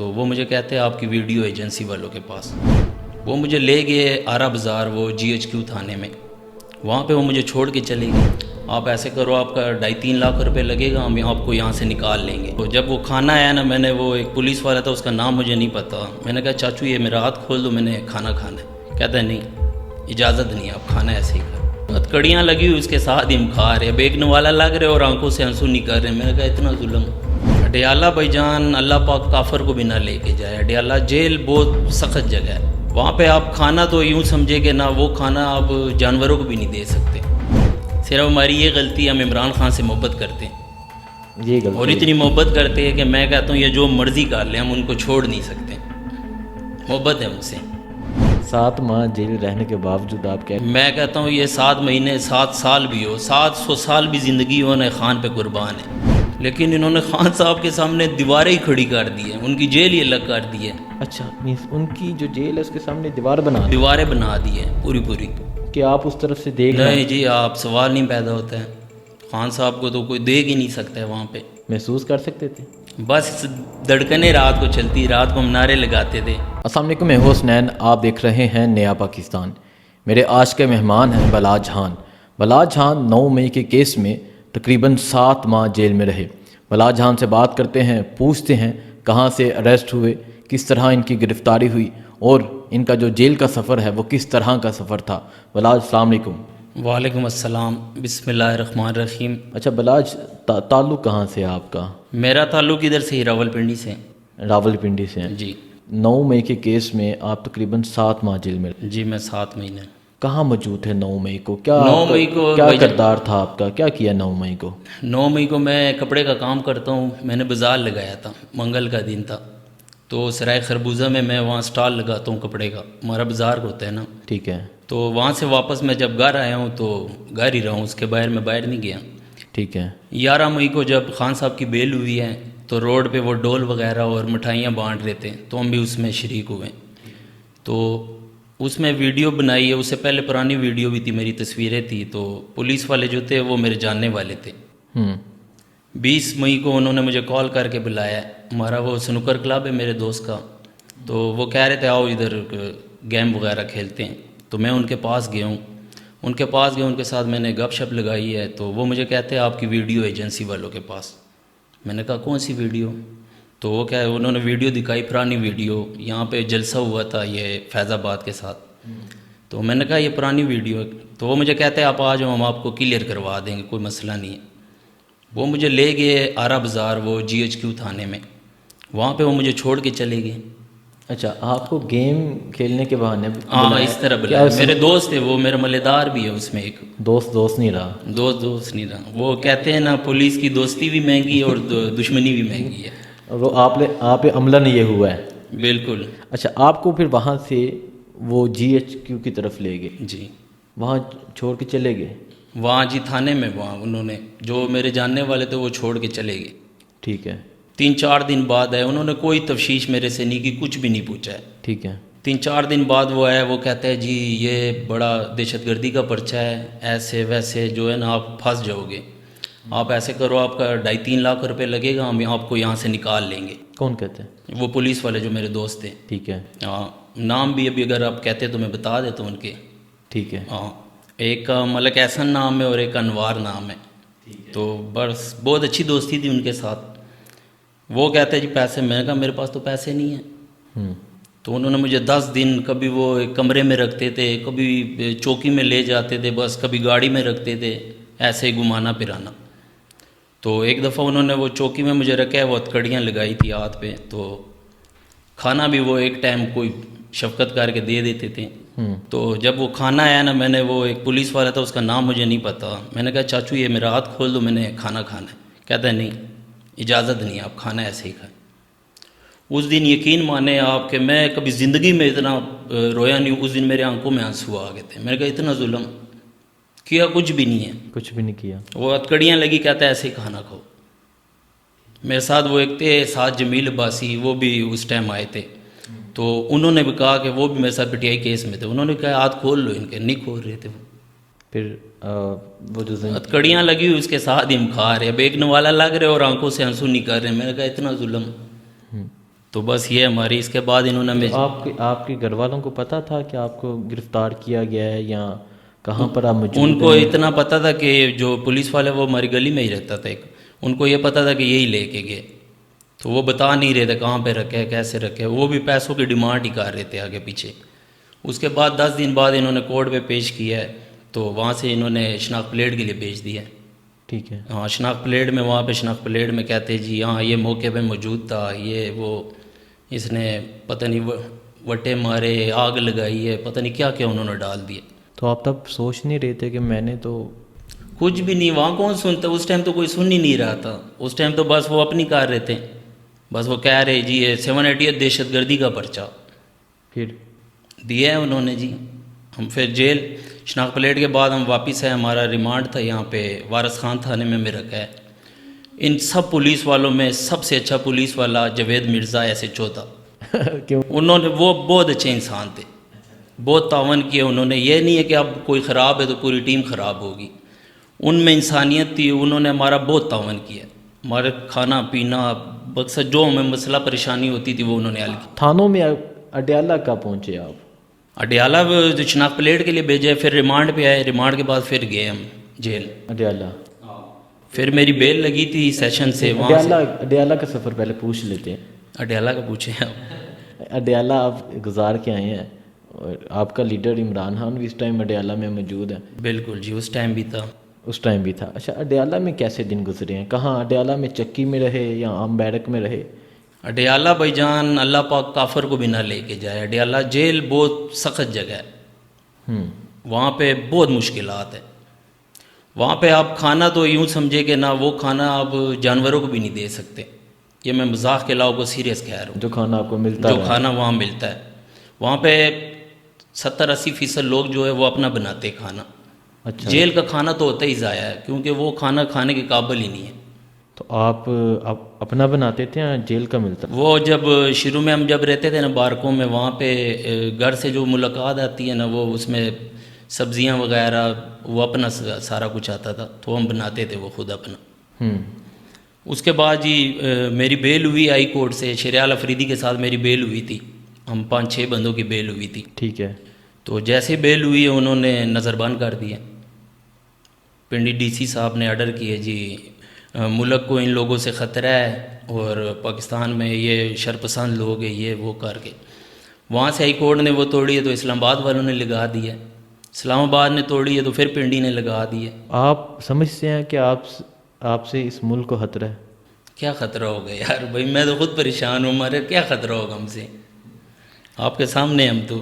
تو وہ مجھے کہتے ہیں آپ کی ویڈیو ایجنسی والوں کے پاس. وہ مجھے لے گئے آرا بازار وہ GHQ تھانے میں. وہاں پہ وہ مجھے چھوڑ کے چلے گئے. آپ ایسے کرو آپ کا 2.5-3 لاکھ روپے لگے گا, ہم آپ کو یہاں سے نکال لیں گے. تو جب وہ کھانا آیا نا, میں نے وہ ایک پولیس والا تھا, اس کا نام مجھے نہیں پتا, میں نے کہا چاچو یہ میرا ہاتھ کھول دو, میں نے کھانا کھانا ہے. کہتا ہے نہیں اجازت نہیں, آپ کھانا ایسے ہی کر. ہتکڑیاں لگی ہوئی اس کے ساتھ ہی ہم کھا رہے, بیگن والا لگ رہے اور آنکھوں سے آنسو نہیں کر رہے. میں نے کہا اتنا ظلم. اڈیالہ بھائی جان اللہ پاک کافر کو بھی نہ لے کے جائے. اڈیالہ جیل بہت سخت جگہ ہے. وہاں پہ آپ کھانا تو یوں سمجھے کہ نہ وہ کھانا آپ جانوروں کو بھی نہیں دے سکتے. صرف ہماری یہ غلطی ہے, ہم عمران خان سے محبت کرتے ہیں, یہ غلطی اور اتنی محبت کرتے ہیں کہ میں کہتا ہوں یہ جو مرضی کر لیں ہم ان کو چھوڑ نہیں سکتے. محبت ہے مجھ سے. 7 ماہ جیل رہنے کے باوجود آپ کیا؟ میں کہتا ہوں یہ 7 مہینے 7 سال بھی ہو, 700 سال بھی زندگی ہو نا, خان پہ قربان ہے. لیکن انہوں نے خان صاحب کے سامنے دیواریں ہی کھڑی کر دی ہیں, ان کی جیل ہی الگ کر دی ہے. اچھا مینس ان کی جو جیل ہے اس کے سامنے دیواریں بنا دی ہیں پوری کہ آپ اس طرف سے دیکھ رہے ہیں. نہیں جی, آپ سوال نہیں پیدا ہوتا ہے. خان صاحب کو تو کوئی دیکھ ہی نہیں سکتا ہے وہاں پہ. محسوس کر سکتے تھے بس دھڑکنیں رات کو چلتی, رات کو ہم نعرے لگاتے تھے. السلام علیکم, میں حسنین, آپ دیکھ رہے ہیں نیا پاکستان. میرے آج کے مہمان ہیں بلاج جہان. بلاج جہان 9 مئی کے کیس میں تقریباً 7 ماہ جیل میں رہے. بلاج جہان سے بات کرتے ہیں, پوچھتے ہیں کہاں سے اریسٹ ہوئے, کس طرح ان کی گرفتاری ہوئی, اور ان کا جو جیل کا سفر ہے وہ کس طرح کا سفر تھا. بلاج السلام علیکم. وعلیکم السلام, بسم اللہ الرحمن الرحیم. اچھا بلاج, تعلق کہاں سے ہے آپ کا؟ میرا تعلق ادھر سے ہی راولپنڈی سے. راولپنڈی سے ہیں جی. 9 مئی کے کیس میں آپ تقریباً 7 ماہ جیل میں رہے. جی میں 7 مہینے. کہاں موجود تھے 9 مئی کو؟ کیا 9 مئی کو کیا کردار تھا آپ کا, کیا کیا 9 مئی کو؟ 9 مئی کو میں کپڑے کا کام کرتا ہوں. میں نے بازار لگایا تھا, منگل کا دن تھا, تو سرائے خربوزہ میں وہاں سٹال لگاتا ہوں کپڑے کا, ہمارا بازار ہوتا ہے نا. ٹھیک ہے. تو وہاں سے واپس میں جب گھر آیا ہوں تو گھر ہی رہا ہوں, اس کے باہر میں باہر نہیں گیا. ٹھیک ہے. 11 مئی کو جب خان صاحب کی بیل ہوئی ہے تو روڈ پہ وہ ڈول وغیرہ اور مٹھائیاں بانٹ رہے تھے, تو ہم بھی اس میں شریک ہوئے. تو اس میں ویڈیو بنائی ہے, اس سے پہلے پرانی ویڈیو بھی تھی, میری تصویریں تھی. تو پولیس والے جو تھے وہ میرے جاننے والے تھے. 20 مئی کو انہوں نے مجھے کال کر کے بلایا. ہمارا وہ سنوکر کلب ہے میرے دوست کا, تو وہ کہہ رہے تھے آؤ ادھر گیم وغیرہ کھیلتے ہیں. تو میں ان کے پاس گیا ہوں, ان کے ساتھ میں نے گپ شپ لگائی ہے. تو وہ مجھے کہتے ہیں آپ کی ویڈیو ایجنسی والوں کے پاس. میں نے کہا کون سی ویڈیو؟ تو وہ انہوں نے ویڈیو دکھائی, پرانی ویڈیو, یہاں پہ جلسہ ہوا تھا یہ فیض آباد کے ساتھ. تو میں نے کہا یہ پرانی ویڈیو ہے. تو وہ مجھے کہتے ہیں آپ آ جاؤ, ہم آپ کو کلیئر کروا دیں گے, کوئی مسئلہ نہیں ہے. وہ مجھے لے گئے آرا بازار وہ GHQ تھانے میں. وہاں پہ وہ مجھے چھوڑ کے چلے گئے. اچھا, آپ کو گیم کھیلنے کے بہانے ہاں اس طرح بلایا. میرے دوست تھے, وہ میرا ملےدار بھی ہے اس میں. ایک دوست نہیں رہا. دوست نہیں رہا. وہ کہتے ہیں نا پولیس کی دوستی بھی مہنگی ہے اور دشمنی بھی مہنگی ہے. وہ آپ عملاً یہ ہوا ہے. بالکل. اچھا, آپ کو پھر وہاں سے وہ GHQ کی طرف لے گئے؟ جی. وہاں چھوڑ کے چلے گئے؟ وہاں جی تھانے میں, وہاں انہوں نے جو میرے جاننے والے تھے وہ چھوڑ کے چلے گئے. ٹھیک ہے. 3-4 دن بعد آئے, انہوں نے کوئی تفتیش میرے سے نہیں کی, کچھ بھی نہیں پوچھا ہے. ٹھیک ہے. 3-4 دن بعد وہ آیا, وہ کہتا ہے جی یہ بڑا دہشت گردی کا پرچہ ہے, ایسے ویسے جو ہے نا آپ پھنس جاؤ گے, آپ ایسے کرو آپ کا 2.5-3 لاکھ روپے لگے گا, ہم آپ کو یہاں سے نکال لیں گے. کون کہتے ہیں؟ وہ پولیس والے جو میرے دوست تھے. ٹھیک ہے. ہاں, نام بھی ابھی اگر آپ کہتے تو میں بتا دیتا ہوں ان کے. ٹھیک ہے. ہاں, ایک کا ملک احسن نام ہے اور ایک کا انوار نام ہے. تو بس بہت اچھی دوستی تھی ان کے ساتھ. وہ کہتے ہیں جی پیسے, میں نے کہا میرے پاس تو پیسے نہیں ہیں. تو انہوں نے مجھے 10 دن کبھی وہ ایک کمرے میں رکھتے تھے, کبھی چوکی میں لے جاتے تھے, بس کبھی گاڑی میں رکھتے تھے, ایسے ہی گھمانا پھرانا. تو ایک دفعہ انہوں نے وہ چوکی میں مجھے رکھا ہے, وہ ہتکڑیاں لگائی تھی ہاتھ پہ. تو کھانا بھی وہ ایک ٹائم کوئی شفقت کر کے دے دیتے تھے. تو جب وہ کھانا آیا نا, میں نے وہ ایک پولیس والا تھا, اس کا نام مجھے نہیں پتا, میں نے کہا چاچو یہ میرا ہاتھ کھول دو, میں نے کھانا کھانا ہے. کہتا ہے نہیں اجازت نہیں, آپ کھانا ایسے ہی کھائیں. اس دن یقین مانے آپ کہ میں کبھی زندگی میں اتنا رویا نہیں. اس دن میرے آنکھوں میں آنسو آ گئے تھے. میں نے کہا اتنا ظلم کیا, کچھ بھی نہیں ہے. کچھ بھی نہیں کیا. وہ ہتکڑیاں لگی, کہتا ہے ایسے ہی کھانا کھاؤ. میرے ساتھ وہ ایک تھے ساتھ جمیل عباسی, وہ بھی اس ٹائم آئے تھے. تو انہوں نے بھی کہا کہ وہ بھی میرے ساتھ PTI کیس میں تھے. انہوں نے کہا ہاتھ کھول لو ان کے, نہیں کھول رہے تھے. وہ پھر وہ جو ہتکڑیاں لگی ہوئی اس کے ساتھ ہی ہم کھا رہے, بیگن والا لگ رہے اور آنکھوں سے آنسو نہیں کر رہے. میں نے کہا اتنا ظلم. تو بس یہ ہماری، اس کے بعد انہوں نے ہمیں، آپ کے گھر والوں کو پتہ تھا کہ آپ کو گرفتار کیا گیا ہے یا کہاں پر آپ موجود ان کو ہیں؟ اتنا پتہ تھا کہ جو پولیس والے وہ ہماری گلی میں ہی رہتا تھا ایک، ان کو یہ پتہ تھا کہ یہی لے کے گئے، تو وہ بتا نہیں رہے تھے کہاں پہ رکھے کیسے رکھے، وہ بھی پیسوں کی ڈیمانڈ ہی کر رہے تھے آگے پیچھے۔ اس کے بعد 10 دن بعد انہوں نے کورٹ پہ پیش کیا ہے، تو وہاں سے انہوں نے شناخت پلیٹ کے لیے بھیج دیا ہے۔ ٹھیک ہے، ہاں شناخت پلیٹ میں، وہاں پہ شناخت پلیٹ میں کہتے جی ہاں یہ موقع پہ موجود تھا، یہ وہ، اس نے پتہ نہیں وٹے مارے، آگ لگائی ہے، پتہ نہیں کیا کیا انہوں نے ڈال دیے۔ تو آپ تب سوچ نہیں رہے تھے کہ میں نے تو کچھ بھی نہیں، وہاں کون سنتا، اس ٹائم تو کوئی سن ہی نہیں رہا تھا، اس ٹائم تو بس وہ اپنی کار رہے تھے، بس وہ کہہ رہے جی یہ 788 دہشت گردی کا پرچہ پھر دیا ہے انہوں نے جی۔ ہم پھر جیل شناخت پلیٹ کے بعد ہم واپس آئے، ہمارا ریمانڈ تھا یہاں پہ وارث خان تھانے میں رکھا ہے۔ ان سب پولیس والوں میں سب سے اچھا پولیس والا جاوید مرزا ایسے چوتھا، کیوں؟ انہوں نے، وہ بہت اچھے انسان تھے، بہت تعاون کیا انہوں نے، یہ نہیں ہے کہ اب کوئی خراب ہے تو پوری ٹیم خراب ہوگی، ان میں انسانیت تھی، انہوں نے ہمارا بہت تعاون کیا، ہمارے کھانا پینا مقصد جو ہمیں مسئلہ پریشانی ہوتی تھی وہ انہوں نے حل کی۔ تھانوں میں اڈیالہ کب پہنچے آپ؟ اڈیالہ جو شناخت پلیٹ کے لیے بھیجے، پھر ریمانڈ پہ آئے، ریمانڈ کے بعد پھر گئے ہم جیل، اڈیالہ پھر میری بیل لگی تھی سیشن سے وہاں سے۔ اڈیالہ کا سفر پہلے پوچھ لیتے ہیں۔ اڈیالہ کا پوچھیں آپ۔ اڈیالہ آپ گزار کے آئے ہیں، اور آپ کا لیڈر عمران خان بھی اس ٹائم اڈیالہ میں موجود ہے۔ بالکل جی، اس ٹائم بھی تھا۔ اس ٹائم بھی تھا۔ اچھا، اڈیالہ میں کیسے دن گزرے ہیں؟ کہاں اڈیالہ میں چکی میں رہے یا عام بیرک میں رہے؟ اڈیالہ بھائی جان، اللہ پاک کافر کو بھی نہ لے کے جائے، اڈیالہ جیل بہت سخت جگہ ہے، وہاں پہ بہت مشکلات ہے، وہاں پہ آپ کھانا تو یوں سمجھے کہ نہ وہ کھانا آپ جانوروں کو بھی نہیں دے سکتے، یہ میں مذاق کے علاوہ کو سیریس کہہ رہا ہوں، جو کھانا آپ کو ملتا جو ہے کھانا وہاں ملتا ہے، وہاں پہ 70-80% لوگ جو ہے وہ اپنا بناتے کھانا۔ اچھا، جیل کا کھانا تو ہوتا ہی ضائع ہے، کیونکہ وہ کھانا کھانے کے قابل ہی نہیں ہے۔ تو آپ اپنا بناتے تھے یا جیل کا ملتا؟ وہ جب شروع میں ہم جب رہتے تھے نا بارکوں میں، وہاں پہ گھر سے جو ملاقات آتی ہے نا، وہ اس میں سبزیاں وغیرہ وہ اپنا سارا کچھ آتا تھا، تو ہم بناتے تھے وہ خود اپنا۔ اس کے بعد جی میری بیل ہوئی ہائی کورٹ سے، شریال افریدی کے ساتھ میری بیل ہوئی تھی، ہم 5-6 بندوں کی بیل ہوئی تھی۔ ٹھیک ہے، تو جیسے بیل ہوئی ہے انہوں نے نظر بند کر دیا، پنڈی ڈی سی صاحب نے آرڈر کیے جی ملک کو ان لوگوں سے خطرہ ہے، اور پاکستان میں یہ شرپسند لوگ ہیں، یہ وہ کر کے وہاں سے ہائی کورٹ نے وہ توڑی ہے، تو اسلام آباد والوں نے لگا دی ہے، اسلام آباد نے توڑی ہے تو پھر پنڈی نے لگا دی ہے۔ آپ سمجھتے ہیں کہ آپ سے اس ملک کو خطرہ ہے؟ کیا خطرہ ہوگا یار بھائی، میں تو خود پریشان ہوں، ہمارے کیا خطرہ ہوگا ہم سے، آپ کے سامنے ہم تو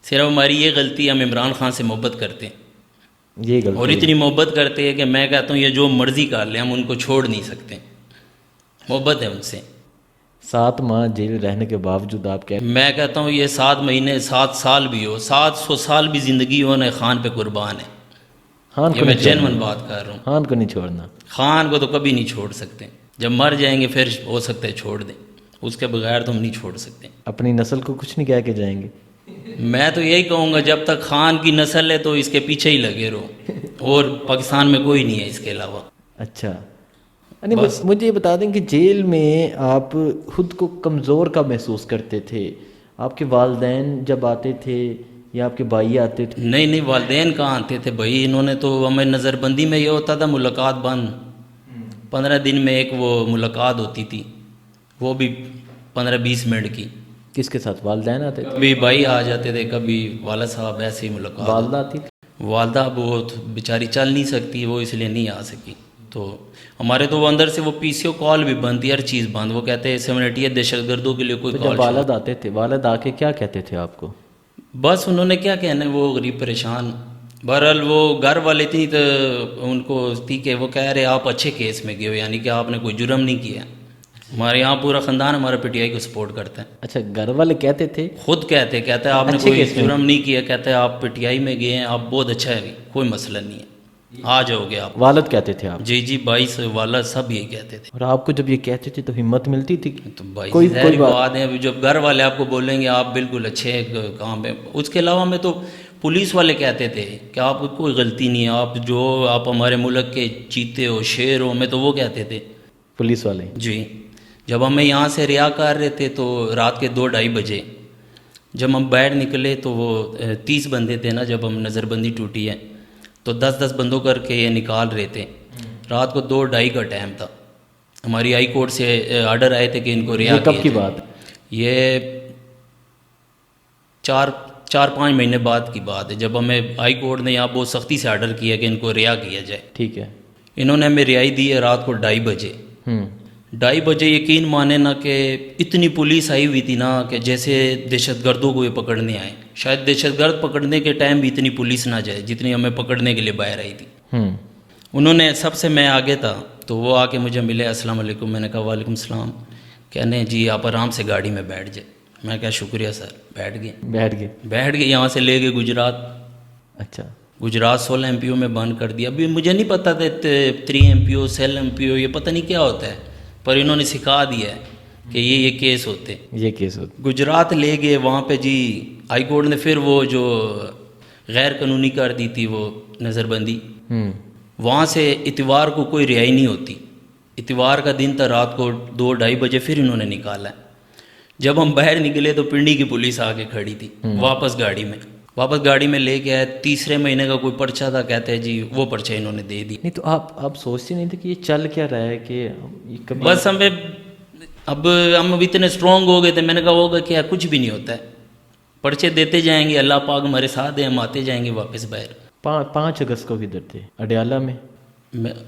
صرف ہماری یہ غلطی ہے، ہم عمران خان سے محبت کرتے ہیں، یہ غلطی اور اتنی محبت کرتے ہیں کہ میں کہتا ہوں یہ جو مرضی کر لیں ہم ان کو چھوڑ نہیں سکتے، محبت ہے ان سے۔ 7 ماہ جیل رہنے کے باوجود آپ کہہ میں کہتا ہوں یہ 7 مہینے 7 سال بھی ہو، 700 سال بھی زندگی ہو نا، خان پہ قربان ہے، خان یہ کو میں نہیں چھوڑنا، جینون بات کر رہا ہوں، خان کو نہیں چھوڑنا۔ خان کو تو کبھی نہیں چھوڑ سکتے، جب مر جائیں گے پھر ہو سکتا ہے چھوڑ دیں، اس کے بغیر تو ہم نہیں چھوڑ سکتے۔ اپنی نسل کو کچھ نہیں کہہ کے جائیں گے؟ میں تو یہی کہوں گا جب تک خان کی نسل ہے تو اس کے پیچھے ہی لگے رہو، اور پاکستان میں کوئی نہیں ہے اس کے علاوہ۔ اچھا، یعنی مجھے یہ بتا دیں کہ جیل میں آپ خود کو کمزور کا محسوس کرتے تھے؟ آپ کے والدین جب آتے تھے یا آپ کے بھائی آتے تھے؟ نہیں والدین کہاں آتے تھے بھائی، انہوں نے تو ہمیں نظر بندی میں یہ ہوتا تھا ملاقات بند، 15 دن میں ایک وہ ملاقات ہوتی تھی، وہ بھی 15-20 منٹ کی۔ کس کے ساتھ؟ والدین آتے تھے؟ کبھی بھائی آ جاتے تھے، کبھی والد صاحب، ایسے ہی ملاقات۔ والدہ آتی تھی؟ والدہ وہ بیچاری چل نہیں سکتی، وہ اس لیے نہیں آ سکی، تو ہمارے تو وہ اندر سے وہ پی سی او کال بھی بند تھی، ہر چیز بند، وہ کہتے ہیں 788 دہشت گردوں کے لیے کوئی تو کال۔ جب والد آتے تھے، والد آ کے کیا کہتے تھے آپ کو؟ بس انہوں نے کیا کہنا ہے، وہ غریب پریشان، بہرحال وہ گھر والے تھی تو ان کو تھی کہ وہ کہہ رہے آپ اچھے کیس میں گئے ہو، یعنی کہ آپ نے کوئی جرم نہیں کیا۔ ہمارے یہاں پورا خاندان ہمارا پی ٹی آئی کو سپورٹ کرتا ہے۔ اچھا، گھر والے کہتے تھے؟ خود کہتے ہیں آپ نے کوئی جرم نہیں کیا، کہتے ہیں آپ پی ٹی آئی میں گئے ہیں، آپ بہت اچھا ہے، کوئی مسئلہ نہیں ہے، آ جاؤ گے آپ۔ والد کہتے تھے آپ؟ جی بھائی سے والد سب یہی کہتے تھے۔ اور آپ کو جب یہ کہتے تھے تو ہمت ملتی تھی؟ تو بھائی کوئی ظاہر بات ہے، جب گھر والے آپ کو بولیں گے آپ بالکل اچھے کام ہے، اس کے علاوہ میں تو پولیس والے کہتے تھے کہ آپ کو کوئی غلطی نہیں ہے، آپ ہمارے ملک کے چیتے ہو، شیر ہو، میں تو وہ کہتے تھے پولیس والے؟ جی، جب ہمیں یہاں سے رہا کر رہے تھے تو رات کے 2-2:30 بجے جب ہم باہر نکلے تو وہ 30 بندے تھے نا، جب ہم نظر بندی ٹوٹی ہے تو 10-10 بندوں کر کے یہ نکال رہے تھے. رات کو 2-2:30 کا ٹائم تھا. ہماری ہائی کورٹ سے آرڈر آئے تھے کہ ان کو رہا یہ کب کیا کی جائے. بات ہے؟ یہ 4-5 مہینے بعد کی بات ہے، جب ہمیں ہائی کورٹ نے یہاں بہت سختی سے آرڈر کیا کہ ان کو رہا کیا جائے. ٹھیک ہے. انہوں نے ہمیں رہائی دی ہے رات کو 2:30 بجے. 2:30 بجے یقین مانے نا کہ اتنی پولیس آئی ہوئی تھی نا کہ جیسے دہشت گردوں کو یہ پکڑنے آئے. شاید دہشت گرد پکڑنے کے ٹائم بھی اتنی پولیس نہ جائے جتنی ہمیں پکڑنے کے لیے باہر آئی تھی. انہوں نے سب سے میں آگے تھا تو وہ آ کے مجھے ملے، السلام علیکم. میں نے کہا وعلیکم السلام. کہنے جی آپ آرام سے گاڑی میں بیٹھ جائے. میں کہا شکریہ سر. بیٹھ گئے یہاں سے لے گئے گجرات. اچھا. گجرات 16 MPO میں بند کر دیا. ابھی مجھے نہیں پتہ تھا 3 MPO سیل MPO یہ پتہ نہیں کیا ہوتا ہے، پر انہوں نے سکھا دیا ہے کہ یہ کیس ہوتے. گجرات لے گئے وہاں پہ جی ہائی کورٹ نے پھر وہ جو غیر قانونی کر دی تھی وہ نظر بندی، وہاں سے اتوار کو کوئی رہائی نہیں ہوتی. اتوار کا دن تھا، رات کو 2-2:30 بجے پھر انہوں نے نکالا. جب ہم باہر نکلے تو پنڈی کی پولیس آ کے کھڑی تھی. واپس گاڑی میں لے کے آئے. تیسرے مہینے کا کوئی پرچہ تھا، کہتے ہیں جی وہ پرچہ انہوں نے دے دی. نہیں تو آپ سوچتے نہیں تھے کہ یہ چل کیا رہا ہے کہ یہ کبھی؟ بس ہم اتنے اسٹرانگ ہو گئے تھے. میں نے کہا ہوگا کیا، کچھ بھی نہیں ہوتا ہے، پرچے دیتے جائیں گے، اللہ پاک ہمارے ساتھ ہیں، ہم آتے جائیں گے واپس باہر. 5 اگست کو کدھر تھے؟ اڈیالہ میں.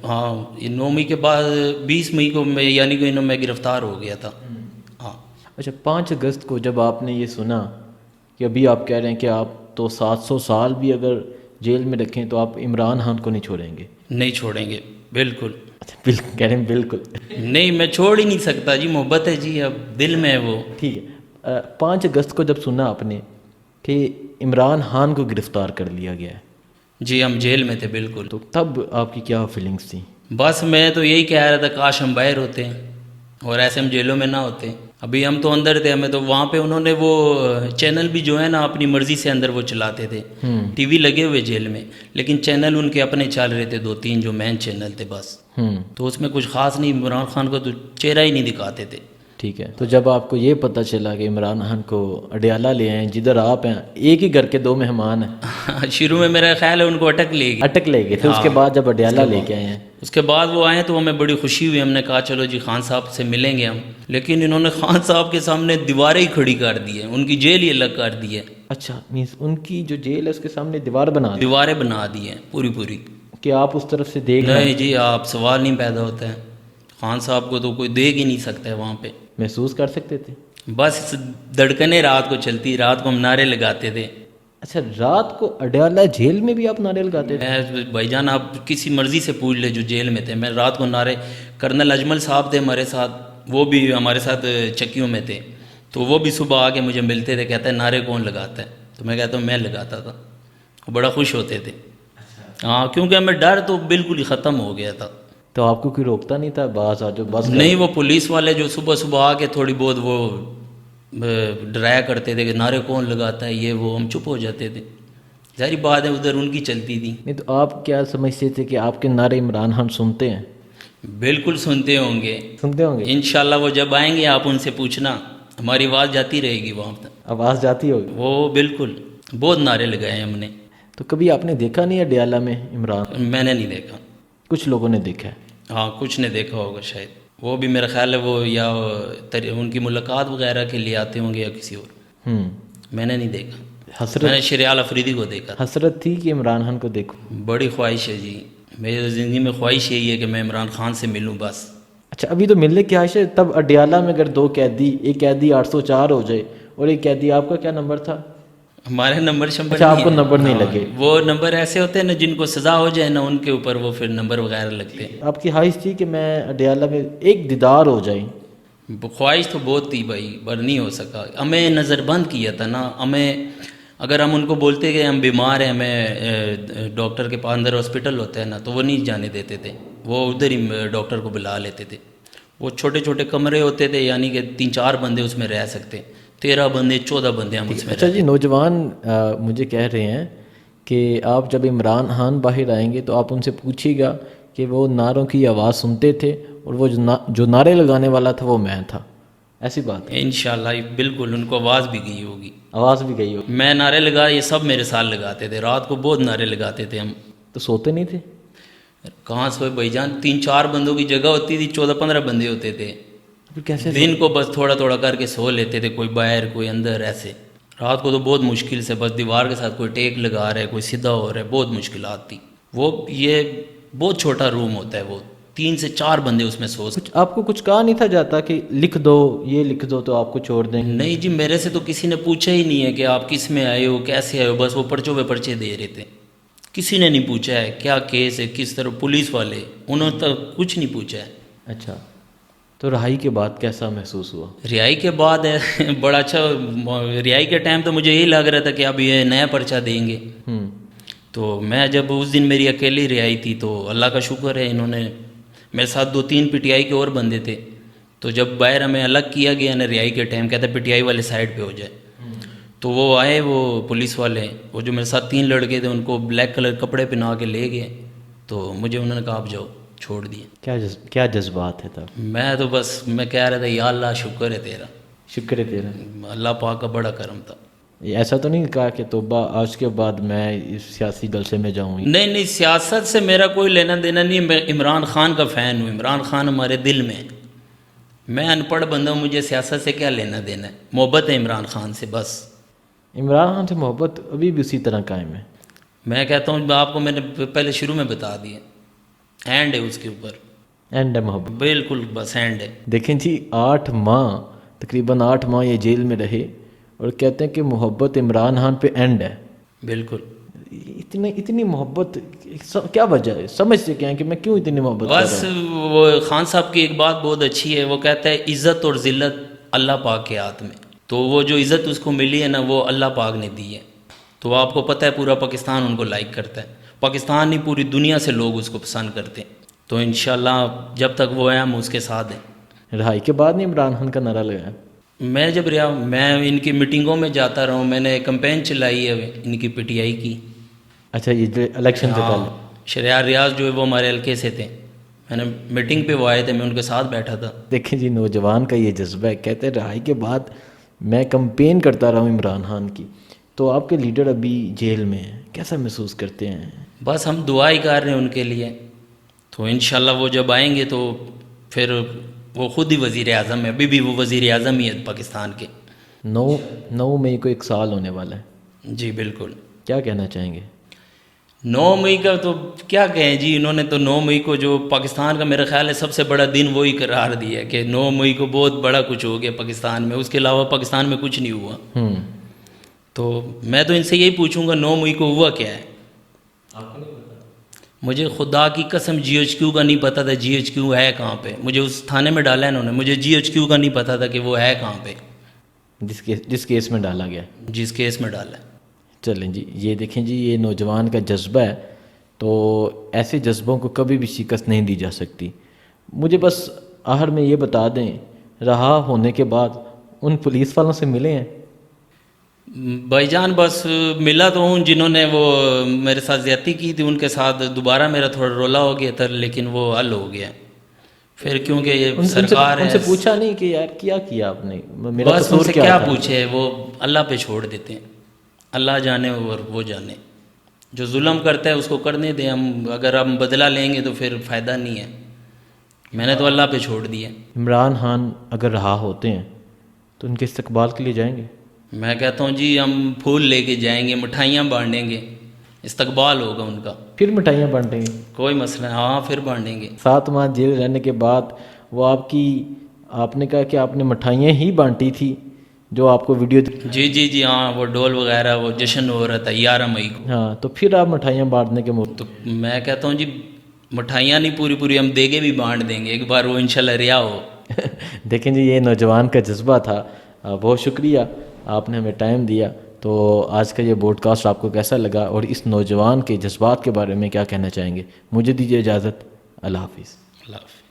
ہاں 9 مئی کے بعد 20 مئی کو یعنی کہ میں گرفتار ہو گیا تھا. ہاں. اچھا 5 اگست کو جب آپ نے یہ سنا کہ ابھی آپ کہہ رہے ہیں کہ آپ تو 700 سال بھی اگر جیل میں رکھیں تو آپ عمران خان کو نہیں چھوڑیں گے؟ نہیں چھوڑیں گے بالکل. کہہ رہے ہیں بالکل نہیں، میں چھوڑ ہی نہیں سکتا جی، محبت ہے جی، اب دل میں ہے وہ. ٹھیک ہے. 5 اگست کو جب سنا آپ نے کہ عمران خان کو گرفتار کر لیا گیا ہے، جی ہم جیل میں تھے بالکل، تو تب آپ کی کیا فیلنگس تھیں؟ بس میں تو یہی کہہ رہا تھا کاش ہم باہر ہوتے ہیں اور ایسے ہم جیلوں میں نہ ہوتے. ابھی ہم تو اندر تھے، ہمیں تو وہاں پہ انہوں نے وہ چینل بھی جو ہے نا اپنی مرضی سے اندر وہ چلاتے تھے. ٹی وی لگے ہوئے جیل میں، لیکن چینل ان کے اپنے چل رہے تھے 2-3 جو مین چینل تھے بس. تو اس میں کچھ خاص نہیں، عمران خان کو تو چہرہ ہی نہیں دکھاتے تھے. ٹھیک ہے. تو جب آپ کو یہ پتہ چلا کہ عمران خان کو اڈیالہ لے آئے جدھر آپ ہیں، ایک ہی گھر کے 2 مہمان ہیں، شروع میں میرا خیال ہے ان کو اٹک لے گئے، پھر اس کے بعد جب اڈیالہ لے کے آئے ہیں، اس کے بعد وہ آئے تو ہمیں بڑی خوشی ہوئی. ہم نے کہا چلو جی خان صاحب سے ملیں گے ہم، لیکن انہوں نے خان صاحب کے سامنے دیواریں ہی کھڑی کر دی ہیں، ان کی جیل ہی الگ کر دی ہے. اچھا مینس ان کی جو جیل ہے اس کے سامنے دیواریں بنا دی ہیں پوری کہ آپ اس طرف سے دیکھ رہے ہیں. نہیں جی، آپ سوال نہیں پیدا ہوتا ہے. خان صاحب کو تو کوئی دیکھ ہی نہیں سکتا ہے وہاں پہ. محسوس کر سکتے تھے؟ بس دھڑکنیں رات کو چلتی، رات کو ہم نعرے لگاتے تھے. اچھا رات کو اڈیالہ جیل میں بھی آپ نعرے لگاتے تھے؟ میں بھائی جان آپ کسی مرضی سے پوچھ لے جو جیل میں تھے، میں رات کو نعرے. کرنل اجمل صاحب تھے ہمارے ساتھ، وہ بھی ہمارے ساتھ چکیوں میں تھے، تو وہ بھی صبح آ کے مجھے ملتے تھے، کہتے ہیں نعرے کون لگاتا ہے؟ تو میں کہتا ہوں میں لگاتا تھا. وہ بڑا خوش ہوتے تھے. ہاں کیونکہ ہمیں ڈر تو بالکل ہی ختم ہو گیا تھا. تو آپ کو کوئی روکتا نہیں تھا باز آ جو بس؟ نہیں، وہ پولیس والے جو صبح آ کے تھوڑی بہت وہ ڈرایا کرتے تھے کہ نعرے کون لگاتا ہے یہ وہ، ہم چپ ہو جاتے تھے. ظاہری بات ہے ادھر ان کی چلتی تھی. نہیں تو آپ کیا سمجھتے تھے کہ آپ کے نعرے عمران خان سنتے ہیں؟ بالکل سنتے ہوں گے انشاءاللہ. وہ جب آئیں گے آپ ان سے پوچھنا، ہماری آواز جاتی رہے گی وہاں تک. آواز جاتی ہوگی؟ وہ بالکل بہت نعرے لگائے ہم نے. تو کبھی آپ نے دیکھا نہیں اڈیالہ میں عمران؟ میں نے نہیں دیکھا. کچھ لوگوں نے دیکھا ہے. ہاں کچھ نے دیکھا ہوگا شاید. وہ بھی میرا خیال ہے وہ یا ان کی ملاقات وغیرہ کے لیے آتے ہوں گے یا کسی اور. میں نے نہیں دیکھا. میں نے شریال افریدی کو دیکھا. حسرت تھی کہ عمران خان کو دیکھوں؟ بڑی خواہش ہے جی، میری زندگی میں خواہش یہی ہے کہ میں عمران خان سے ملوں بس. اچھا ابھی تو ملنے کی خواہش ہے. تب اڈیالہ میں اگر 2 قیدی، ایک قیدی 804 ہو جائے اور ایک قیدی، آپ کا کیا نمبر تھا؟ ہمارے نمبر اچھا آپ کو نمبر نہیں لگے؟ وہ نمبر ایسے ہوتے ہیں نا جن کو سزا ہو جائے نا ان کے اوپر وہ پھر نمبر وغیرہ لگتے ہیں. آپ کی خواہش تھی کہ میں اڈیالہ میں ایک دیدار ہو جائیں؟ خواہش تو بہت تھی بھائی، پر نہیں ہو سکا. ہمیں نظر بند کیا تھا نا. ہمیں اگر ہم ان کو بولتے کہ ہم بیمار ہیں، ہمیں ڈاکٹر کے پاس اندر ہاسپٹل ہوتا ہے نا، تو وہ نہیں جانے دیتے تھے. وہ ادھر ہی ڈاکٹر کو بلا لیتے تھے. وہ چھوٹے کمرے ہوتے تھے، یعنی کہ 3-4 بندے اس میں رہ سکتے. 13 بندے 14 بندے ہم اس میں. اچھا جی، نوجوان مجھے کہہ رہے ہیں کہ آپ جب عمران خان باہر آئیں گے تو آپ ان سے پوچھیے گا کہ وہ نعروں کی آواز سنتے تھے اور وہ جو نعرے لگانے والا تھا وہ میں تھا، ایسی بات ہے؟ انشاءاللہ بالکل ان کو آواز بھی گئی ہوگی، آواز بھی گئی ہو میں نعرے لگا، یہ سب میرے ساتھ لگاتے تھے، رات کو بہت نعرے لگاتے تھے ہم۔ تو سوتے نہیں تھے؟ کہاں سوئے بھائی جان، 3-4 بندوں کی جگہ ہوتی تھی، 14-15 بندے ہوتے تھے، پھر کیسے دن کو بس تھوڑا تھوڑا کر کے سو لیتے تھے، کوئی باہر کوئی اندر، ایسے رات کو تو بہت مشکل سے بس دیوار کے ساتھ کوئی ٹیک لگا رہا ہے، کوئی سیدھا ہو رہا ہے، بہت مشکلات تھی۔ وہ یہ بہت چھوٹا روم ہوتا ہے، وہ 3 سے 4 بندے اس میں سو سکتے۔ آپ کو کچھ کہا نہیں تھا جاتا کہ لکھ دو، یہ لکھ دو تو آپ کو چھوڑ دیں؟ نہیں جی، میرے سے تو کسی نے پوچھا ہی نہیں ہے کہ آپ کس میں آئے ہو، کیسے آئے ہو، بس وہ پرچوں پہ پرچے دے رہے تھے، کسی نے نہیں پوچھا ہے کیا کیس ہے، کس طرح، پولیس والے انہوں نے تو کچھ نہیں پوچھا ہے۔ اچھا، تو رہائی کے بعد کیسا محسوس ہوا؟ رہائی کے بعد بڑا اچھا، رہائی کے ٹائم تو مجھے یہی لگ رہا تھا کہ اب یہ نیا پرچہ دیں گے، تو میں جب اس دن میری اکیلی رہائی تھی تو اللہ کا شکر ہے، انہوں نے میرے ساتھ 2-3 پی ٹی آئی کے اور بندے تھے، تو جب باہر ہمیں الگ کیا گیا نا رہائی کے ٹائم، کہتا ہے پی ٹی آئی والے سائڈ پہ ہو جائے، تو وہ آئے، وہ پولیس والے، وہ جو میرے ساتھ 3 لڑکے تھے ان کو بلیک کلر کپڑے پہنا کے لے گئے، تو مجھے انہوں نے کہا آپ جاؤ، چھوڑ دیے۔ کیا جذبات ہے تب؟ میں تو بس میں کہہ رہا تھا یا اللہ شکر ہے تیرا، شکر ہے تیرا۔ اللہ پاک کا بڑا کرم تھا۔ ایسا تو نہیں کہا کہ توبہ آج کے بعد میں اس سیاسی جلسے میں جاؤں؟ نہیں، سیاست سے میرا کوئی لینا دینا نہیں، میں عمران خان کا فین ہوں، عمران خان ہمارے دل میں ہے، میں ان پڑھ بندہ ہوں، مجھے سیاست سے کیا لینا دینا ہے، محبت ہے عمران خان سے بس۔ عمران خان سے محبت ابھی بھی اسی طرح قائم ہے؟ میں کہتا ہوں آپ کو میں نے پہلے شروع میں بتا دیا، اینڈ ہے اس کے اوپر، اینڈ ہے محبت؟ بالکل بس اینڈ ہے۔ دیکھیں جی، 8 ماہ، تقریباً 8 ماہ یہ جیل میں رہے اور کہتے ہیں کہ محبت عمران خان پہ اینڈ ہے۔ بالکل، اتنی محبت کیا وجہ ہے؟ سمجھ سے کیا ہے کہ میں کیوں اتنی محبت کر بس رہا ہوں؟ وہ خان صاحب کی ایک بات بہت اچھی ہے، وہ کہتا ہے عزت اور ذلت اللہ پاک کے ہاتھ میں، تو وہ جو عزت اس کو ملی ہے نا وہ اللہ پاک نے دی ہے، تو آپ کو پتہ ہے پورا پاکستان ان کو لائک کرتا ہے، پاکستان نہیں پوری دنیا سے لوگ اس کو پسند کرتے ہیں، تو انشاءاللہ جب تک وہ ہے ہم اس کے ساتھ ہیں۔ رہائی کے بعد نہیں عمران خان کا نعرہ لگایا؟ میں جب رہا، میں ان کی میٹنگوں میں جاتا رہا ہوں، میں نے کمپین چلائی ہے ان کی پی ٹی آئی کی۔ اچھا، یہ جو الیکشن سے پہلے؟ شریار ریاض جو ہے وہ ہمارے حلقے سے تھے، میں نے میٹنگ پہ وہ آئے تھے، میں ان کے ساتھ بیٹھا تھا۔ دیکھیں جی، نوجوان کا یہ جذبہ ہے، کہتے ہیں رہائی کے بعد میں کمپین کرتا رہا ہوں عمران خان کی، تو آپ کے لیڈر ابھی جیل میں ہیں، کیسا محسوس کرتے ہیں؟ بس ہم دعا ہی کر رہے ہیں ان کے لیے، تو انشاءاللہ وہ جب آئیں گے تو پھر وہ خود ہی وزیر اعظم ہے، ابھی بھی وہ وزیر اعظم ہی ہے پاکستان کے۔ 9 مئی کو 1 سال ہونے والا ہے، جی بالکل۔ کیا کہنا چاہیں گے؟ 9 مئی کا تو کیا کہیں جی، انہوں نے تو 9 مئی کو جو پاکستان کا میرا خیال ہے سب سے بڑا دن وہی قرار دیا کہ 9 مئی کو بہت بڑا کچھ ہو گیا پاکستان میں، اس کے علاوہ پاکستان میں کچھ نہیں ہوا۔ تو میں تو ان سے یہی پوچھوں گا 9 مئی کو ہوا کیا ہے؟ آپ کو نہیں پتا؟ مجھے خدا کی قسم جی ایچ کیو کا نہیں پتا تھا، جی ایچ کیو ہے کہاں پہ، مجھے اس تھانے میں ڈالا ہے انہوں نے، مجھے جی ایچ کیو کا نہیں پتا تھا کہ وہ ہے کہاں پہ، جس کیس میں ڈالا گیا؟ جس کیس میں ڈالا ہے۔ چلیں جی، یہ دیکھیں جی، یہ نوجوان کا جذبہ ہے، تو ایسے جذبوں کو کبھی بھی شکست نہیں دی جا سکتی۔ مجھے بس آخر میں یہ بتا دیں، رہا ہونے کے بعد ان پولیس والوں سے ملے ہیں؟ بھائی جان بس ملا تو ہوں، جنہوں نے وہ میرے ساتھ زیادتی کی تھی ان کے ساتھ دوبارہ میرا تھوڑا رولا ہو گیا تھا، لیکن وہ حل ہو گیا پھر، کیونکہ یہ سرکار ہے۔ ان سے پوچھا نہیں کہ یار کیا آپ نے، میرا بس ان قصور سے کیا کیا تھا؟ پوچھے، وہ اللہ پہ چھوڑ دیتے ہیں، اللہ جانے اور وہ جانے، جو ظلم کرتا ہے اس کو کرنے دیں، اگر ہم بدلہ لیں گے تو پھر فائدہ نہیں ہے، میں نے تو اللہ پہ چھوڑ دیا۔ عمران خان اگر رہا ہوتے ہیں تو ان کے استقبال کے لیے جائیں گے؟ میں کہتا ہوں جی ہم پھول لے کے جائیں گے، مٹھائیاں بانٹیں گے، استقبال ہوگا ان کا، پھر مٹھائیاں بانٹیں گے؟ کوئی مسئلہ نہیں، ہاں پھر بانٹیں گے۔ 7 ماہ جیل رہنے کے بعد وہ آپ نے کہا کہ آپ نے مٹھائیاں ہی بانٹی تھی جو آپ کو ویڈیو جی ہاں، وہ ڈول وغیرہ وہ جشن ہو رہا تھا 11 مئی کو، ہاں، تو پھر آپ مٹھائیاں بانٹنے کے تو میں کہتا ہوں جی مٹھائیاں نہیں پوری ہم دیگے بھی بانٹ دیں گے، ایک بار وہ انشاءاللہ رہا ہو۔ دیکھیں جی، یہ نوجوان کا جذبہ تھا، بہت شکریہ آپ نے ہمیں ٹائم دیا۔ تو آج کا یہ بوڈ کاسٹ آپ کو کیسا لگا اور اس نوجوان کے جذبات کے بارے میں کیا کہنا چاہیں گے؟ مجھے دیجیے اجازت، اللہ حافظ۔ اللہ حافظ۔